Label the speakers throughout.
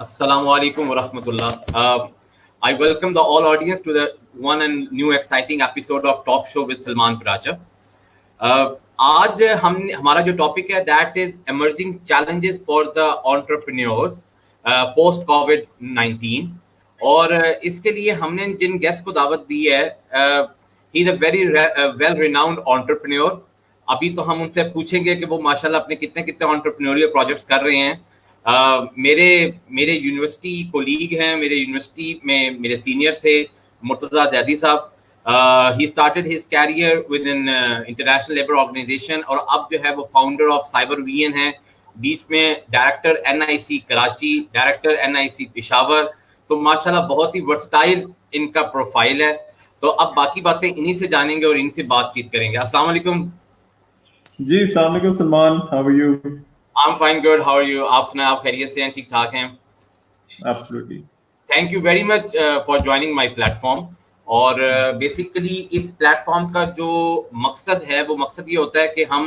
Speaker 1: Assalamu alaikum wa rahmatullah. I welcome the all audience to the one and new exciting episode of Talk Show with Salman Paracha. आज हमारा जो topic है that is emerging challenges for the entrepreneurs post COVID-19 और इसके लिए हमने जिन guest को दावत दी है he is a very well renowned entrepreneur. अभी तो हम उनसे पूछेंगे कि वो माशाल्लाह अपने कितने कितने entrepreneurial प्रोजेक्ट्स कर रहे हैं. मेरे यूनिवर्सिटी कोलीग हैं, मेरे यूनिवर्सिटी में मेरे सीनियर थे मुर्तजा जैदी साहब. He started his career with in international labour organisation और अब जो है वो फाउंडर ऑफ साइबर वीएन हैं. बीच में director NIC Karachi, director NIC Peshawar. तो माशाल्लाह बहुत ही वर्सटाइल इनका प्रोफाइल है. तो अब बाकी बातें इन्हीं से जानेंगे और इनसे बातचीत करेंगे. अस्सलाम वालेकुम
Speaker 2: जी. अस्सलाम वालेकुम Salman, how are you?
Speaker 1: I'm fine, good. How are you? आप सुनाएं, आप खैरियत से हैं, ठीक ठाक हैं?
Speaker 2: Absolutely.
Speaker 1: Thank you very much for joining my platform. और बेसिकली इस प्लेटफॉर्म का जो मकसद है वो मकसद ये होता है कि हम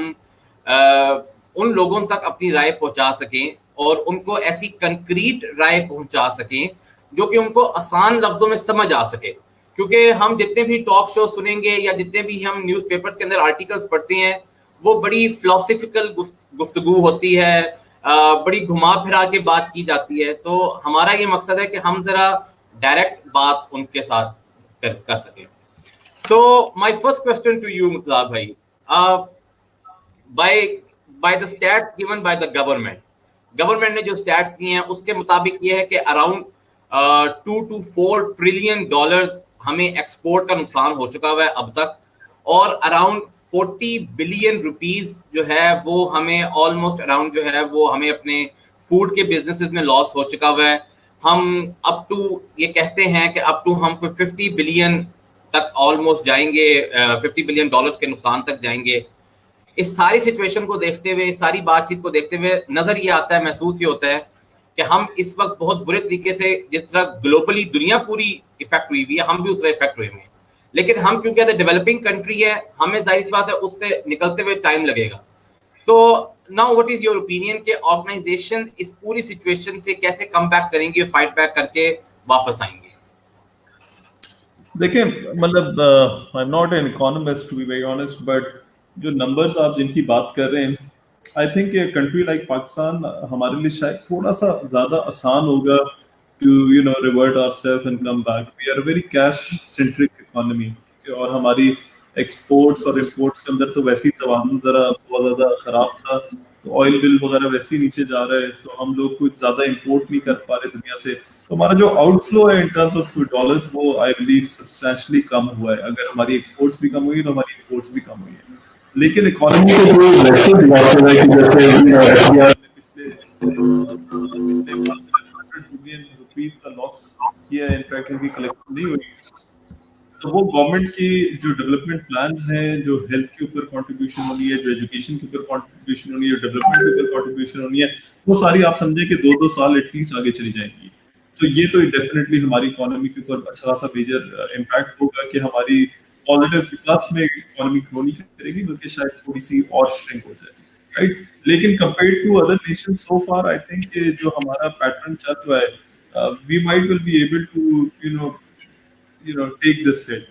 Speaker 1: उन लोगों तक अपनी राय पहुंचा सकें और उनको ऐसी कंक्रीट राय पहुंचा सकें जो कि उनको आसान लफ्जों में समझ आ सके. क्योंकि हम जितने भी टॉक शो सुनेंगे या जितने भी हम न्यूज़पेपर्स के अंदर आर्टिकल्स पढ़ते हैं वो बड़ी फिलोसफिकल गुफ्तगू होती है, बड़ी घुमा फिरा के बात की जाती है. तो हमारा ये मकसद है कि हम जरा डायरेक्ट बात उनके साथ कर सकें. So my first question to you Murtaza भाई, by the stats given by the government ने जो स्टैट्स दिए हैं उसके मुताबिक ये है कि अराउंड 2 to 4 ट्रिलियन डॉलर्स हमें एक्सपोर्ट का नुकसान हो चुका हुआ है अब तक और अराउंड 40 बिलियन रुपीस जो है वो हमें ऑलमोस्ट अराउंड जो है वो हमें अपने फूड के बिजनेसेस में लॉस हो चुका हुआ है. हम अप टू ये कहते हैं कि अप टू हम 50 बिलियन तक ऑलमोस्ट जाएंगे, 50 बिलियन डॉलर्स के नुकसान तक जाएंगे. इस सारी सिचुएशन को देखते हुए, सारी बातचीत को देखते हुए नजर ये आता है, महसूस ये होता है कि हम इस वक्त बहुत बुरे तरीके से, जिस तरह ग्लोबली दुनिया पूरी इफेक्ट हुई हुई है, हम भी उस तरह इफेक्ट हुए हैं. लेकिन हम क्योंकि डेवलपिंग कंट्री है, हमें जाहिर सी बात है उससे निकलते हुए टाइम लगेगा. तो now what is your opinion कि ऑर्गेनाइजेशन इस पूरी सिचुएशन से कैसे कम बैक करेंगे, फाइट बैक करके वापस आएंगे?
Speaker 2: देखिए, मतलब I am not an economist to be very honest, but जो नंबर्स आप जिनकी बात कर रहे हैं, I think a country like Pakistan हमारे लिए शायद थोड़ा सा ज्यादा आसान होगा to revert ourselves and come back. We are a very cash centric economy और हमारी एक्सपोर्ट्स और इंपोर्ट्स के अंदर तो वैसे ही तवाज़ुन जरा बहुत ज्यादा खराब था. तो ऑयल बिल वगैरह वैसे ही नीचे जा रहा है, तो हम लोग कुछ ज्यादा इंपोर्ट नहीं कर पा रहे दुनिया से. तो हमारा जो आउटफ्लो है इन टर्म्स ऑफ डॉलर्स वो आई बिलीव सब्सटेंशियली कम हुआ है. अगर हमारी एक्सपोर्ट्स भी कम हुई तो हमारी इंपोर्ट्स भी कम हुई है. लेकिन इकोनॉमी को कोई वैसे दिखाते हैं कि जैसे बिलियन रुपीस का लॉस किया है, इनफैक्ट इनकी कलेक्शन नहीं हुई. तो वो गवर्नमेंट की जो डेवलपमेंट प्लान्स हैं, जो हेल्थ के ऊपर कंट्रीब्यूशन होनी है, जो एजुकेशन के ऊपर कंट्रीब्यूशन होनी है, डेवलपमेंट के ऊपर कंट्रीब्यूशन होनी है, वो सारी आप समझे कि 2-2 साल एटलीस्ट आगे चली जाएंगी. सो ये तो डेफिनेटली हमारी इकोनॉमी के ऊपर अच्छा खासा मेजर इम्पैक्ट होगा कि हमारी पॉजिटिव प्लस में इकोनॉमी ग्रो नहीं करेगी बल्कि शायद थोड़ी सी और श्रिंक हो जाए, राइट. लेकिन compared to other nation so far I think जो हमारा पैटर्न चल रहा है, we might will be able to take this hit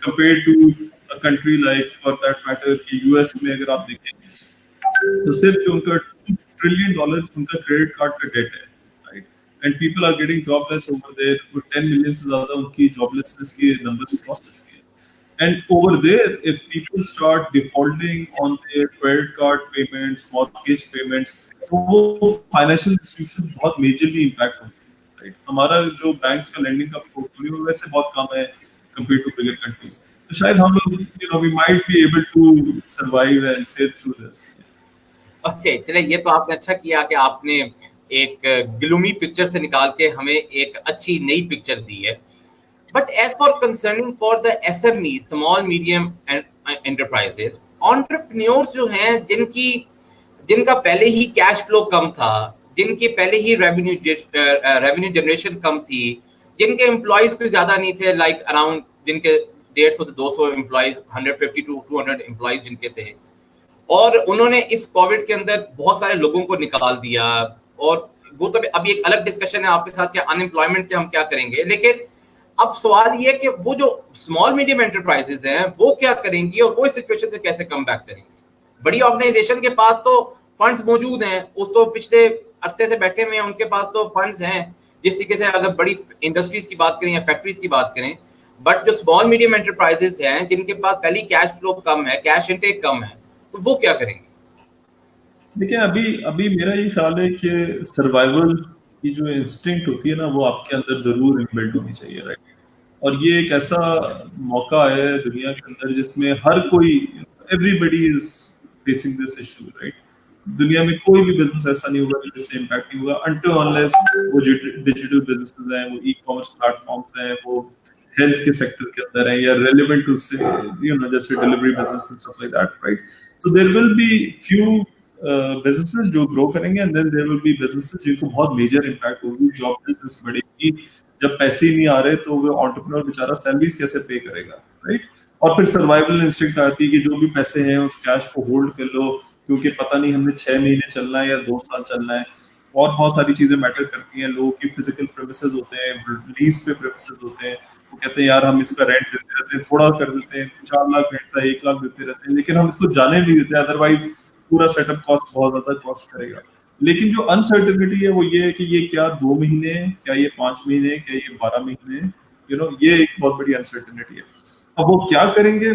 Speaker 2: compared to a country like for that matter कि US में अगर आप देखें तो सिर्फ जो उनका $2 trillion उनका क्रेडिट कार्ड का डेट है, right. And people are getting jobless over there. 10 million से ज्यादा उनकी जॉबलेसनेस के नंबर्स क्रॉस कर चुके हैं. And over there, if people start defaulting on their credit card payments, mortgage payments, तो वो फाइनेंशियल इंस्टीट्यूशन बहुत मेजरली इम्पैक्ट होंगे, राइट. हमारा जो बैंक्स का लेंडिंग का पोर्टफोलियो वैसे बहुत कम है कंपेयर टू बिगर कंट्रीज. तो शायद हम लोग we might be able to survive and sail through this.
Speaker 1: Okay, चलिए ये तो आपने अच्छा किया कि आपने एक ग्लूमी पिक्चर से निकाल के हमें एक अच्छी नई पिक्चर दी है. But as for concerning for the SME, small medium enterprises, entrepreneurs जो हैं जिनका पहले ही कैश फ्लो कम था, जिनके पहले ही रेवेन्यू जनरेशन कम थी, जिनके एम्प्लॉइज कोई ज्यादा नहीं थे, लाइक अराउंड जिनके 150 से 200 एम्प्लॉइज, 150 to 200 एम्प्लॉइज जिनके थे, और उन्होंने इस कोविड के अंदर बहुत सारे लोगों को निकाल दिया और वो तो अभी एक अलग डिस्कशन है आपके साथ कि अनएम्प्लॉयमेंट के हम क्या करेंगे, लेकिन अब सवाल ये है कि वो जो स्मॉल मीडियम एंटरप्राइजेस हैं वो क्या करेंगी और वो इस सिचुएशन से कैसे कम बैक करेंगी। बड़ी ऑर्गेनाइजेशन के पास तो फंड्स मौजूद हैं, उस तो पिछले अरसे से बैठे हुए हैं, उनके पास तो फंड्स हैं। जिस तरीके से अगर बड़ी इंडस्ट्रीज की बात करें या फैक्ट्रीज की बात करें, बट जो स्मॉल मीडियम एंटरप्राइजेस हैं जिनके पास पहली कैश फ्लो कम है, कैश इनटेक कम है, तो वो क्या करेंगे?
Speaker 2: देखिए, अभी अभी मेरा ये ख्याल है कि सर्वाइवल की जो इंस्टिंक्ट होती है ना, वो आपके अंदर जरूर इनबिल्ट होनी चाहिए, राइट। और ये एक ऐसा मौका है दुनिया के अंदर जिसमें हर कोई, everybody is facing this issue, right. दुनिया में कोई भी बिजनेस ऐसा नहीं होगा जिससे इम्पैक्ट नहीं होगा अनटिल अनलेस वो डिजिटल बिजनेसेस हैं, वो ई कॉमर्स प्लेटफॉर्म्स हैं, वो हेल्थ के सेक्टर के अंदर है या रेलेवेंट उससे, जैसे delivery business stuff like that, right. So there will be few businesses जो ग्रो करेंगे and then there will be businesses जिनको बहुत मेजर इम्पैक्ट होगी, जॉब बिजनेस बढ़ेगी। जब पैसे ही नहीं आ रहे तो वो एंटरप्रेन्योर बेचारा सैलरीज कैसे पे करेगा, राइट। और फिर सर्वाइवल इंस्टिंक्ट आती है कि जो भी पैसे हैं उस कैश को होल्ड कर लो, क्योंकि पता नहीं हमने 6 महीने चलना है या 2 साल चलना है। और बहुत सारी चीजें मैटर करती हैं। लोगों की फिजिकल प्रेमिसेस होते हैं, लीज पे प्रेमिसेस होते हैं, वो कहते हैं यार हम इसका रेंट देते रहते हैं, थोड़ा कर देते हैं, 4 लाख रेंट था 1 लाख देते रहते हैं, लेकिन हम इसको जाने नहीं देते, अदरवाइज पूरा सेटअप कॉस्ट बहुत ज्यादा कॉस्ट करेगा। लेकिन जो अनसर्टेनिटी है वो ये है कि ये क्या 2 महीने, क्या ये 5 महीने, क्या ये 12 महीने, ये एक बहुत बड़ी अनसर्टेनिटी है। अब वो क्या करेंगे,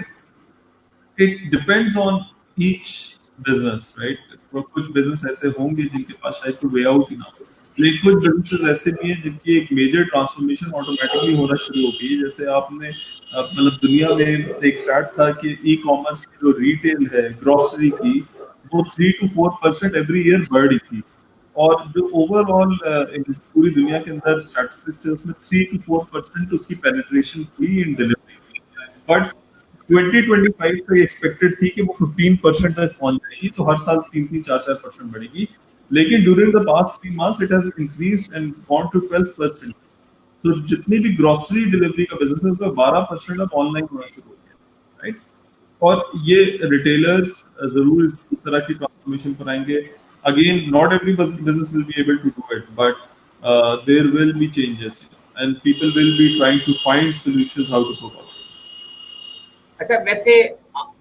Speaker 2: it depends on each business, right. कुछ बिजनेस ऐसे होंगे जिनके पास शायद कोई वे आउट ही ना हो, लेकिन कुछ बिजनेसेस ऐसे भी हैं जिनकी एक मेजर ट्रांसफॉर्मेशन ऑटोमेटिकली होना शुरू हो गई है। जैसे आपने मतलब दुनिया में एक स्टार्ट था कि ई कॉमर्स की जो रिटेल है ग्रोसरी की, वो 3 to 4% एवरी ईयर बढ़ रही थी। और जो ओवरऑल पूरी दुनिया के अंदर स्टैटिस्टिक्स है उसमें 3 to 4% उसकी पेनिट्रेशन हुई इन डिलीवरी। बट 2025 तक एक्सपेक्टेड थी कि वो 15% तक पहुंच जाएगी, तो हर साल 3-4% बढ़ेगी। लेकिन during the past 3 months it has increased and gone to 12%। तो जितनी भी ग्रोसरी डिलीवरी का बिजनेस है उसमें 12% अब ऑनलाइन होना शुरू हो गया, राइट। और ये रिटेलर्स जरूर इस तरह की ट्रांसफॉर्मेशन पर आएंगे। Again not every business will be able to do it, but there will be changes and people will be trying to find solutions how to go about.
Speaker 1: अच्छा, वैसे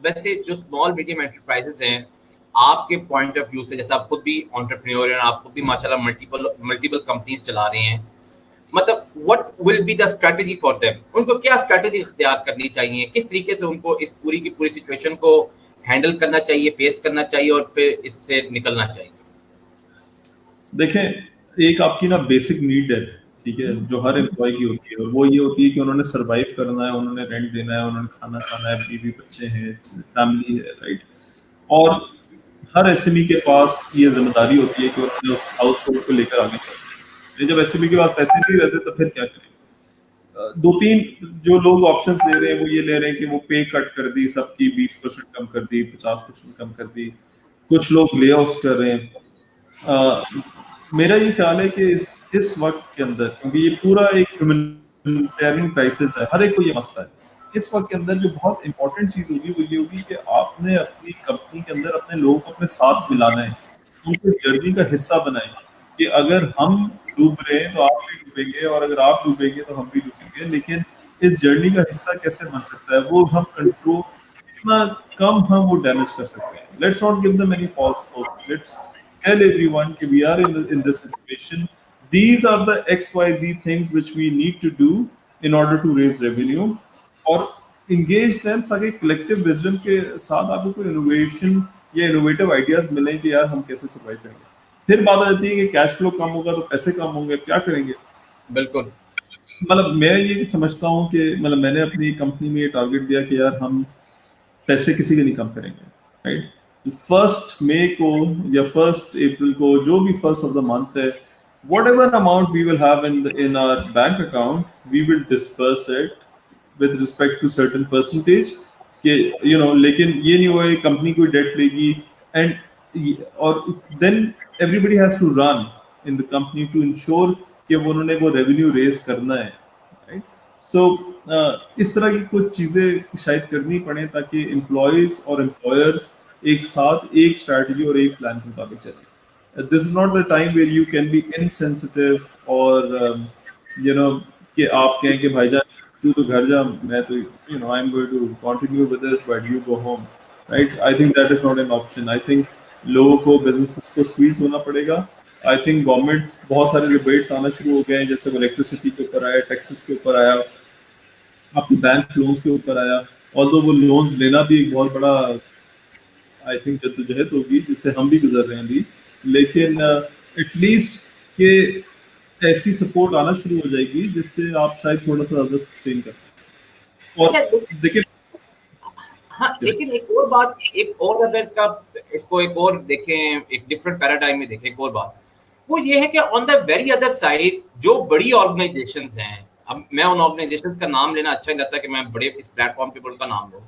Speaker 1: वैसे जो स्मॉल मीडियम एंटरप्राइजेस हैं, आपके point of view से, जैसे आप खुद भी एंटरप्रेन्योर हैं, आप खुद भी माशाल्लाह मल्टीपल कंपनीज चला रहे हैं, मतलब what will be the strategy for them? उनको क्या स्ट्रेटजी इख्तियार करनी चाहिए, किस तरीके से उनको इस पूरी की पूरी सिचुएशन को हैंडल करना चाहिए, फेस करना चाहिए और फिर इससे निकलना चाहिए?
Speaker 2: देखें, एक आपकी ना बेसिक नीड है, ठीक है, जो हर एम्प्लॉय की होती है, और वो ये होती है कि उन्होंने सरवाइव करना है, उन्होंने रेंट देना है, उन्होंने खाना खाना है, बीवी बच्चे हैं, फैमिली है, राइट। और हर एसएमई के पास ये जिम्मेदारी होती है कि वो अपने उस हाउस होल्ड को लेकर आगे चलते हैं। जब एसएमई के पास पैसे नहीं रहते तो फिर क्या करें? 2-3 जो लोग ऑप्शंस ले रहे हैं वो ये ले रहे हैं कि वो पे कट कर दी, सबकी 20% कम कर दी, 50% कम कर दी, कुछ लोग ले ऑफ कर रहे हैं। मेरा ये ख्याल है कि इस वक्त के अंदर, क्योंकि ये पूरा एक ह्यूमैनिटेरियन क्राइसिस है, हर एक को ये मसला है, इस वक्त के अंदर जो बहुत इंपॉर्टेंट चीज होगी वो ये होगी कि आपने अपनी कंपनी के अंदर अपने लोगों को अपने साथ मिलाना है, उनको जर्नी का हिस्सा बनाएं कि अगर हम डूब रहे हैं तो आप भी डूबेंगे, और अगर आप डूबेंगे तो हम भी डूबेंगे। लेकिन इस जर्नी का हिस्सा कैसे बन सकता है, वो हम कंट्रोल कितना कम हम वो डैमेज कर सकते हैं। Let's not give them any false hope, let's tell everyone that we are in this situation. These are the XYZ things which we need to do in order to raise revenue, और engage them ताकि collective wisdom के साथ आपको कोई innovation या innovative ideas मिले कि यार हम कैसे survive करेंगे। फिर बात आती है कि कैश फ्लो कम होगा तो पैसे कम होंगे, क्या करेंगे?
Speaker 1: बिल्कुल।
Speaker 2: मतलब मैं ये समझता हूँ कि मतलब मैंने अपनी कंपनी में ये टारगेट दिया कि यार हम पैसे किसी के नहीं कम करेंगे, राइट। 1 मई को या 1 अप्रैल को, जो भी 1 ऑफ द मंथ है, whatever amount we will have in our bank account, we will disperse it with respect to certain percentage कि लेकिन ये नहीं हुआ कंपनी कोई डेट लेगी और then everybody has to run in the company to ensure कि उन्होंने वो रेवेन्यू रेज करना है, राइट। सो इस तरह की कुछ चीजें शायद करनी पड़े ताकि एम्प्लॉयज और एम्प्लॉयर्स एक साथ एक स्ट्रैटेजी और एक प्लान के मुताबिक चले। This is not the time where you can be insensitive or you know कि आप कहें कि भाईजान तू तो घर जा, मैं तो I'm going to continue with this but you go home, right? I think that is not an option. I think लोगों को businesses को squeeze होना पड़ेगा. I think गवर्नमेंट बहुत सारे रिबेट्स आना शुरू हो गए हैं, जैसे इलेक्ट्रिसिटी के ऊपर आया, टैक्सेस के ऊपर आया, आपके बैंक लोन्स के ऊपर आया. ऑल्दो वो लोन्स लेना भी एक बहुत बड़ा आई थिंक जद्दोजहद होगी जिससे हम भी गुजर रहे हैं अभी, लेकिन एटलीस्ट के ऐसी सपोर्ट आना शुरू हो जाएगी जिससे आप शायद थोड़ा सा ज्यादा सस्टेन कर पाएं. और देखिए
Speaker 1: हाँ, लेकिन एक और बात, एक और अगर इसको एक और देखें, एक डिफरेंट पैराडाइम में देखें, एक और बात वो ये है कि on the very other side जो बड़ी ऑर्गेनाइजेशंस हैं, अब मैं उन ऑर्गेनाइजेशंस का नाम लेना अच्छा नहीं लगता कि मैं बड़े इस प्लेटफॉर्म पे उनका नाम लूं,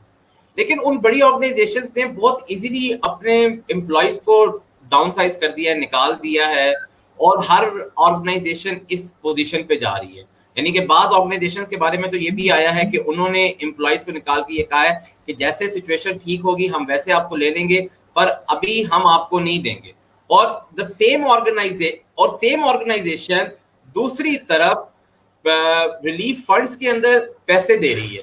Speaker 1: लेकिन उन बड़ी ऑर्गेनाइजेशंस ने बहुत इजीली अपने एम्प्लॉयज को डाउनसाइज कर दिया है, निकाल दिया है, और हर ऑर्गेनाइजेशन इस पोजीशन पे जा रही है. यानी कि बाद ऑर्गेनाइजेशंस के बारे में तो ये भी आया है कि उन्होंने एम्प्लॉयज को निकाल के ये कहा है कि जैसे सिचुएशन ठीक होगी हम वैसे आपको ले लेंगे, पर अभी हम आपको नहीं देंगे. और द सेम ऑर्गेनाइजेशन दूसरी तरफ रिलीफ फंड्स के अंदर पैसे दे रही है.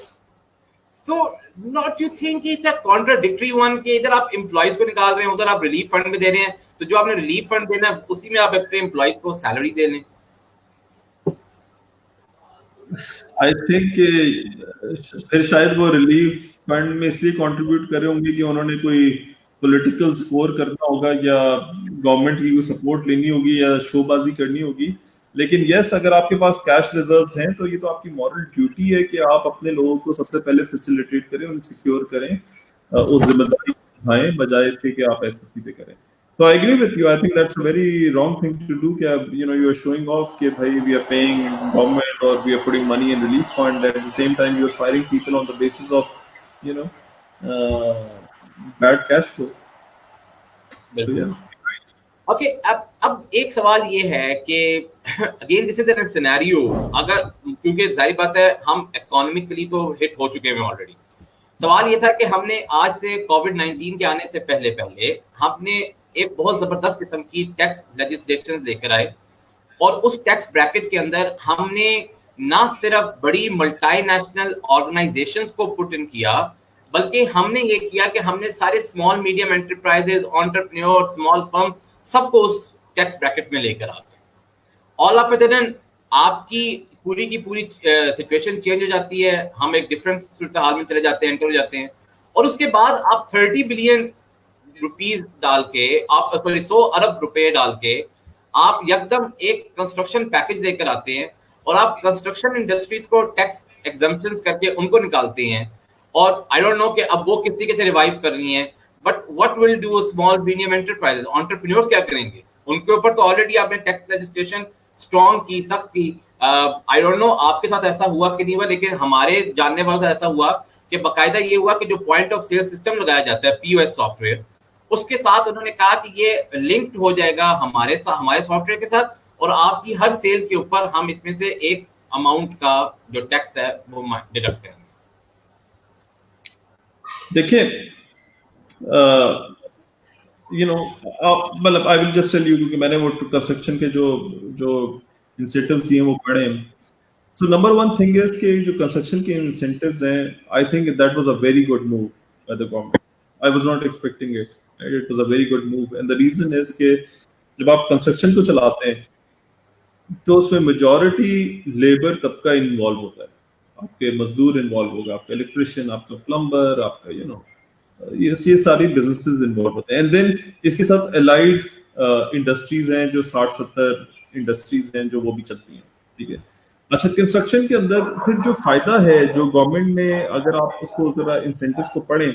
Speaker 1: So not you think it's a contradictory one कि इधर आप एम्प्लॉयज को निकाल रहे हैं, उधर आप रिलीफ फंड में दे रहे हैं, तो जो आपने रिलीफ फंड देना है उसी में आप अपने एम्प्लॉयज को सैलरी दे लें.
Speaker 2: आई थिंक फिर शायद वो रिलीफ फंड में इसलिए कंट्रीब्यूट कर रहे होंगे कि उन्होंने कोई पॉलिटिकल स्कोर करना होगा या गवर्नमेंट की सपोर्ट लेनी होगी या शोबाजी करनी होगी. लेकिन यस, अगर आपके पास कैश रिजर्व्स हैं तो ये तो आपकी मॉरल ड्यूटी है कि आप अपने लोगों को सबसे पहले फैसिलिटेट करें, उन्हें सिक्योर करें, उस जिम्मेदारी उठाएं बजाय इसके कि आप ऐसी चीजें करें. So I agree with you. I think that's a very wrong thing to do. You are showing off that we are paying government or we are putting money in relief fund. At the same time, you are firing people on the basis of, bad cash flow. So, yeah.
Speaker 1: Okay, अब एक सवाल ये है कि again this is an scenario, अगर क्योंकि जाहिर बात है हम इकोनॉमिकली तो हिट हो चुके हैं ऑलरेडी. सवाल ये था कि हमने आज से कोविड-19 के आने से पहले हमने एक बहुत जबरदस्त किस्म की टैक्स लेजिस्लेशन लेकर आए, और उस टैक्स ब्रैकेट के अंदर हमने ना सिर्फ बड़ी मल्टीनेशनल ऑर्गेनाइजेशंस को पुट इन किया, बल्कि हमने ये किया कि हमने सारे small medium enterprises, entrepreneur, small firm सबको उस टैक्स ब्रैकेट में लेकर आ गए. ऑल ऑफ अ सडन आपकी पूरी की पूरी सिचुएशन चेंज हो जाती है, हम एक डिफरेंट सूरत हाल में चले जाते हैं, एंटर हो जाते हैं, और उसके बाद आप 30 बिलियन रुपीस डाल के, आप 100 अरब रुपए डाल के आप एकदम एक कंस्ट्रक्शन पैकेज लेकर आते हैं, और आप कंस्ट्रक्शन इंडस्ट्रीज को टैक्स एग्जम्पशंस करके उनको निकालते हैं. और आई डोंट नो कि अब वो किस तरीके से रिवाइव कर रही हैं, but what will do small medium enterprises, entrepreneurs क्या करेंगे? उनके ऊपर तो ऑलरेडी आपने टैक्स लेजिस्लेशन स्ट्रॉन्ग की, सख्त की. आई डोंट नो आपके साथ ऐसा हुआ कि नहीं हुआ, लेकिन हमारे जानने वालों से ऐसा हुआ कि बाकायदा ये हुआ कि जो पॉइंट ऑफ सेल सिस्टम लगाया जाता है, पीओएस सॉफ्टवेयर, उसके साथ उन्होंने कहा कि ये लिंक्ड हो जाएगा हमारे सॉफ्टवेयर के साथ, और आपकी हर सेल के ऊपर हम इसमें से एक अमाउंट का जो टैक्स है वो डिडक्ट करेंगे.
Speaker 2: देखिए, मतलब I will just tell you, क्योंकि मैंने वो कंस्ट्रक्शन के जो इंसेंटिव्स दिए वो पढ़े हैं. So number one thing is कि जो कंस्ट्रक्शन के इंसेंटिव्स हैं, I think that was a very good move by the government. I was not expecting it. It was a very good move, and the reason is कि जब आप construction को चलाते हैं तो उसमें मेजॉरिटी लेबर तबका इन्वॉल्व होता है. आपके मजदूर इन्वॉल्व होगा, आपका इलेक्ट्रिशियन, आपका प्लम्बर, आपका ये सारी बिजनेसेस इन्वॉल्व होते हैं. एंड देन इसके साथ एलाइड इंडस्ट्रीज हैं, जो 60-70 इंडस्ट्रीज हैं जो वो भी चलती हैं. ठीक है. अच्छा, कंस्ट्रक्शन के अंदर फिर जो फायदा है जो गवर्नमेंट ने, अगर आप उसको जरा इंसेंटिव्स को पढ़ें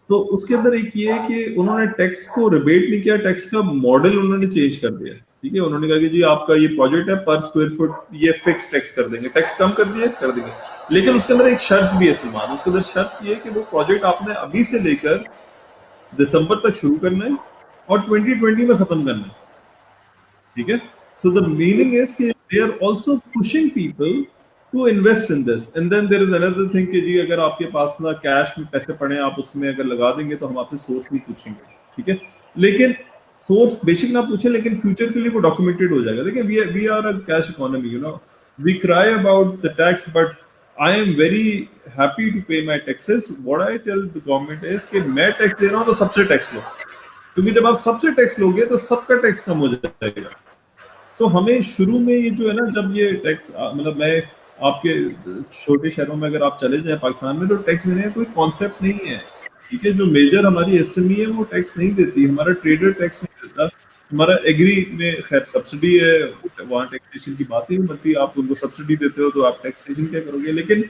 Speaker 2: तो उसके अंदर एक ये है कि उन्होंने टैक्स को रिबेट नहीं किया, टैक्स का मॉडल उन्होंने चेंज कर दिया. ठीक है. उन्होंने कहा कि जी आपका ये प्रोजेक्ट है, पर स्क्वायर फुट ये फिक्स टैक्स कर देंगे, टैक्स कम कर देंगे. लेकिन उसके अंदर एक शर्त भी है सलमान. उसके अंदर शर्त ये है कि वो प्रोजेक्ट आपने अभी से लेकर दिसंबर तक शुरू करना है और 2020 में खत्म करना है. ठीक है. सो द मीनिंग इज कि they are also pushing people to invest in this. And then there is another thing कि जी अगर आपके पास ना कैश में पैसे पड़े, आप उसमें अगर लगा देंगे तो हम आपसे सोर्स नहीं पूछेंगे. ठीक है. लेकिन सोर्स बेसिक ना पूछे, लेकिन फ्यूचर के लिए वो डॉक्यूमेंटेड हो जाएगा। देखिए we are a cash economy, you know, we cry about the tax, but I am very happy to pay my taxes. What I tell the government is कि मैं टैक्स दे रहा हूँ तो सबसे टैक्स लो, क्योंकि जब आप सबसे टैक्स लोगे तो सबका टैक्स कम हो जाएगा। सो हमें शुरू में ये जो है ना, जब ये टैक्स मतलब मैं आपके छोटे शहरों में अगर आप चले जाएं पाकिस्तान में, तो टैक्स देने का कोई कॉन्सेप्ट नहीं है। ठीक है, जो मेजर हमारी एसएमई है वो टैक्स नहीं देती, हमारा ट्रेडर टैक्स नहीं देता, हमारा एग्री में खैर सब्सिडी है, वहाँ टैक्सेशन की बात ही नहीं बनती। आप उनको सब्सिडी देते हो तो आप टैक्सेशन क्या करोगे, लेकिन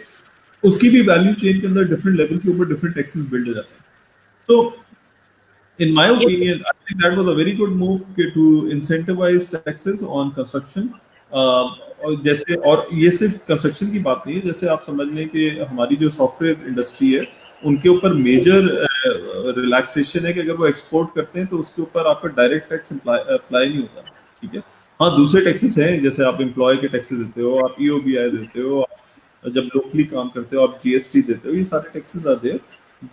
Speaker 2: उसकी भी वैल्यू चेन के अंदर डिफरेंट लेवल के ऊपर डिफरेंट टैक्सेस बिल्ड हो जाते हैं। सो in my opinion, I think that was a very good move to incentivize taxes on construction. और जैसे, और ये सिर्फ कंस्ट्रक्शन की बात नहीं है, जैसे आप समझ लें कि हमारी जो सॉफ्टवेयर इंडस्ट्री है उनके ऊपर मेजर रिलैक्सेशन है कि अगर वो एक्सपोर्ट करते हैं तो उसके ऊपर आपका डायरेक्ट टैक्स अप्लाई नहीं होता। ठीक है, हाँ दूसरे टैक्सेस हैं, जैसे आप एम्प्लॉय के टैक्सेस देते हो, आप ईओबीआई देते हो, आप जब लोकली काम करते हो आप जीएसटी देते हो, ये सारे टैक्सेस आते हैं,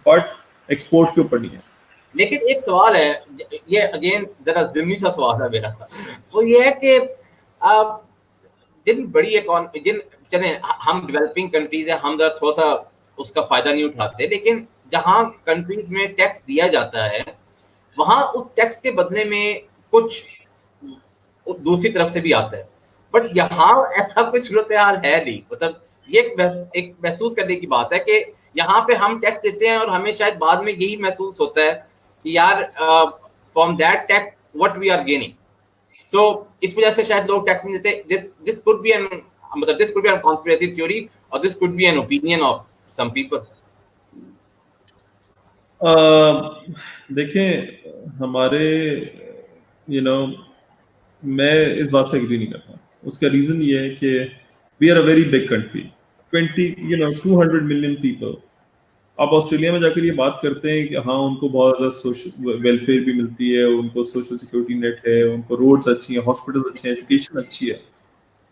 Speaker 2: बट एक्सपोर्ट के ऊपर नहीं है।
Speaker 1: लेकिन एक सवाल है, ये अगेन जरा ज़िमनी सा सवाल है मेरा, वो ये है कि जिन बड़ी जिन चले हम डेवलपिंग कंट्रीज है, हम जरा थोड़ा सा उसका फायदा नहीं उठाते, लेकिन जहां कंट्रीज में टैक्स दिया जाता है वहां उस टैक्स के बदले में कुछ दूसरी तरफ से भी आता है, बट यहाँ ऐसा कुछ सूरत हाल है नहीं। मतलब ये एक महसूस करने की बात है कि यहाँ पे हम टैक्स देते हैं और हमें शायद बाद में यही महसूस होता है कि यार from that tax what we are gaining. So इस वजह से शायद लोग टैक्स नहीं देते। दिस कुड बी एन मतलब this could be an conspiracy theory और this could be an opinion of some people.
Speaker 2: देखें हमारे यू नो मैं इस बात से एग्री नहीं करता। उसका रीजन ये है कि we are a very big country, 200 million people. आप ऑस्ट्रेलिया में जाकर ये बात करते हैं कि हाँ उनको बहुत ज़्यादा सोशल वेलफेयर भी मिलती है, उनको सोशल सिक्योरिटी नेट है, उनको रोड्स अच्छी हैं, हॉस्पिटल अच्छे हैं, एजुकेशन अच्छी है,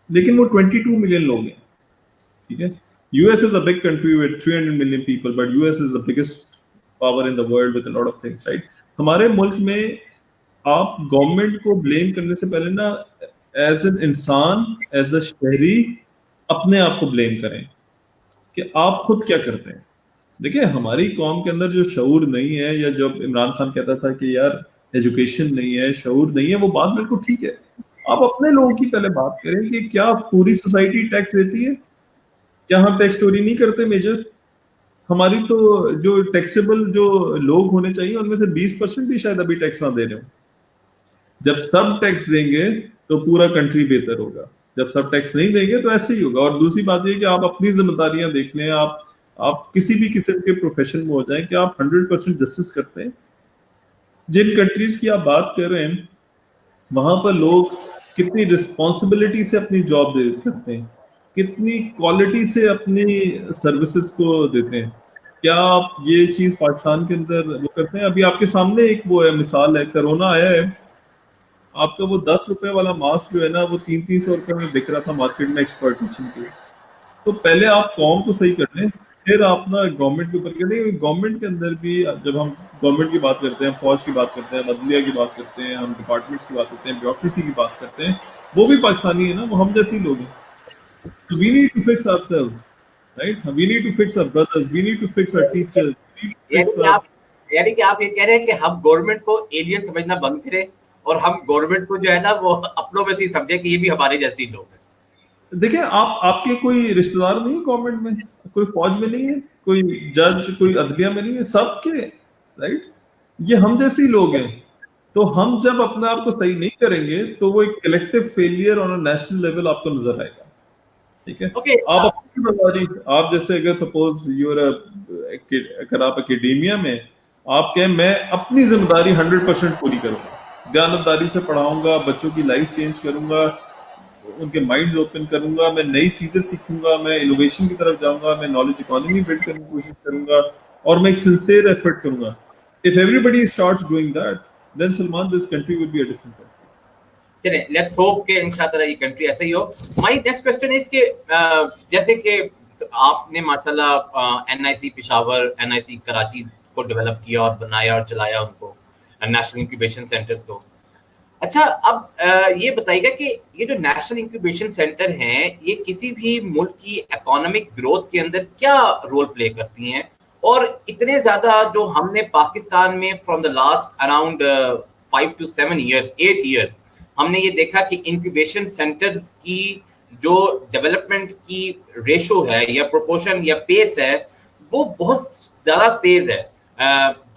Speaker 2: लेकिन वो 22 मिलियन लोग हैं। ठीक है, US is a big country with 300 million people, but US is the biggest power in the world with a lot of things, right. हमारे मुल्क में आप गवर्नमेंट को ब्लेम करने से पहले ना एज एन इंसान, एज अ शहरी, अपने आप को ब्लेम करें कि आप खुद क्या करते हैं। देखिए हमारी कौम के अंदर जो शऊर नहीं है, या जब इमरान खान कहता था कि यार एजुकेशन नहीं है, शऊर नहीं है, वो बात बिल्कुल ठीक है। आप अपने लोगों की पहले बात करें कि क्या पूरी सोसाइटी टैक्स देती है, क्या हम टैक्स चोरी नहीं करते मेजर। हमारी तो जो टैक्सेबल जो लोग होने चाहिए उनमें से 20% भी शायद अभी टैक्स ना दे रहे हो। जब सब टैक्स देंगे तो पूरा कंट्री बेहतर होगा, जब सब टैक्स नहीं देंगे तो ऐसे ही होगा। और दूसरी बात ये कि आप अपनी जिम्मेदारियां देख लें, आप किसी भी किस्म के प्रोफेशन में हो जाए कि आप 100% जस्टिस करते हैं। जिन कंट्रीज की आप बात कर रहे हैं वहां पर लोग कितनी रिस्पॉन्सिबिलिटी से अपनी जॉब करते हैं, कितनी क्वालिटी से अपनी सर्विसेज को देते हैं। क्या आप ये चीज पाकिस्तान के अंदर वो करते हैं? अभी आपके सामने एक वो है, मिसाल है, कोरोना आया है, आपका वो 10 रुपए वाला मास्क जो है ना वो 300 रुपए में बिक रहा था मार्केट में एक्सपोर्टेशन के। तो पहले आप कॉम को सही कर लें, फिर आप ना गवर्नमेंट के ऊपर करें। गवर्नमेंट के अंदर भी जब हम गवर्नमेंट की बात करते हैं, फौज की बात करते हैं, मदलिया की बात करते हैं, हम डिपार्टमेंट्स की बात करते हैं, ब्यूरोक्रेसी की बात करते हैं, वो भी पाकिस्तानी है ना, वो हम जैसे ही लोग हैं। So we need to fix ourselves, right? We need to fix our brothers, we need to fix our teachers, we need to fix our...
Speaker 1: यानी कि आप ये कह रहे हैं कि हम गवर्नमेंट को एलियन समझना बंद करें और हम गवर्नमेंट को जो है ना वो अपनों में से समझे कि ये भी हमारे जैसे ही लोग हैं।
Speaker 2: देखिए आपके कोई रिश्तेदार नहीं है गवर्नमेंट में, कोई फौज में नहीं है, कोई जज, कोई अदलिया में नहीं है, सबके, राइट। ये हम जैसे ही लोग हैं। तो हम जब अपने आप को सही नहीं करेंगे तो वो एक collective failure on a national level आपको नजर आएगा। ठीक है, आप अपनी जिम्मेदारी, आप जैसे अगर सपोज यूर अगर आप एकेडेमिया में आप कहें मैं अपनी जिम्मेदारी 100% पूरी करूंगा, दयानतदारी से पढ़ाऊंगा, बच्चों की लाइफ चेंज करूंगा, उनके माइंड ओपन करूंगा, मैं नई चीजें सीखूंगा, मैं इनोवेशन की तरफ जाऊंगा, मैं नॉलेज इकोनॉमी बिल्ड करने की कोशिश करूंगा, और मैं एक सिंसियर एफर्ट करूंगा। If everybody starts doing that, then Salman, this country will be a different country.
Speaker 1: चलिए लेट्स होप कि इंशाल्लाह ये कंट्री ऐसे ही हो। माय नेक्स्ट क्वेश्चन इज कि जैसे कि आपने माशाल्लाह एनआईसी पेशावर, एनआईसी कराची को डेवलप किया और बनाया और चलाया उनको, नेशनल इंक्यूबेशन सेंटर्स को। अच्छा, अब ये बताइएगा कि ये जो नेशनल इंक्यूबेशन सेंटर हैं, ये किसी भी मुल्क की इकोनॉमिक ग्रोथ के अंदर क्या रोल प्ले करती हैं? और इतने ज़्यादा जो हमने पाकिस्तान में from the last around 5 to 7 year 8 years हमने ये देखा कि इंक्यूबेशन सेंटर्स की जो डेवलपमेंट की रेशो है या प्रोपोर्शन या पेस है, वो बहुत ज़्यादा तेज़ है।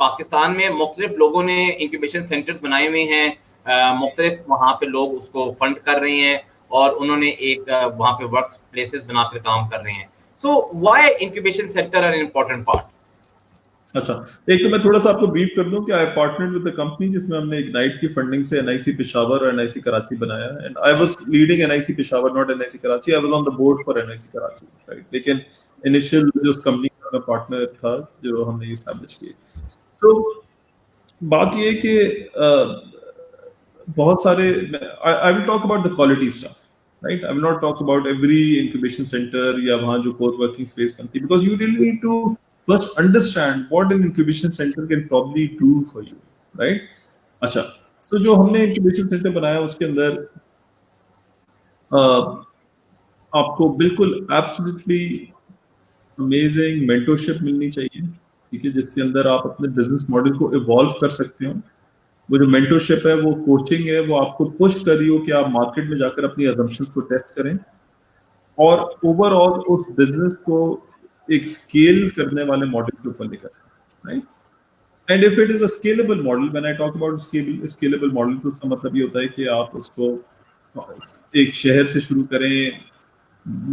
Speaker 1: पाकिस्तान में मुख्तलिफ लोगों ने इंक्यूबेशन सेंटर्स बनाए हुए हैं, मुख्तलिफ वहाँ पे लोग उसको फंड कर रहे हैं और उन्होंने एक वहाँ पे वर्क प्लेसेस बनाकर काम कर रहे हैं। So why incubation center are an important part?
Speaker 2: अच्छा, एक तो मैं थोड़ा सा आपको ब्रीफ कर दूं कि आई पार्टनर्ड विद द कंपनी जिसमें हमने इग्नाइट की फंडिंग से एनआईसी पेशावर और एनआईसी कराची बनाया, and I was leading NIC Peshawar, not NIC Karachi. I was on the board for NIC Karachi, right. लेकिन इनिशियल जो उस कंपनी का पार्टनर था जो हमने एस्टैब्लिश की। सो बात ये है कि बहुत सारे I will talk about the quality stuff, right? I will not talk about every incubation center या वहाँ जो core working space बनती है, because you really need to first understand what an incubation center can probably do for you, right? अच्छा, so जो हमने incubation center बनाया उसके अंदर आपको बिल्कुल absolutely amazing mentorship मिलनी चाहिए, ठीक है, जिसके अंदर आप अपने बिजनेस मॉडल को इवॉल्व कर सकते हो। वो जो मेंटरशिप है, वो कोचिंग है, वो आपको पुश कर रही हो कि आप मार्केट में जाकर अपनी असम्पशंस को टेस्ट करें और ओवरऑल उस बिजनेस को एक स्केल करने वाले मॉडल के ऊपर लेकर, right. And if it is a scalable model, when I talk about scalable model, तो उसका मतलब ये होता है कि आप उसको एक शहर से शुरू करें,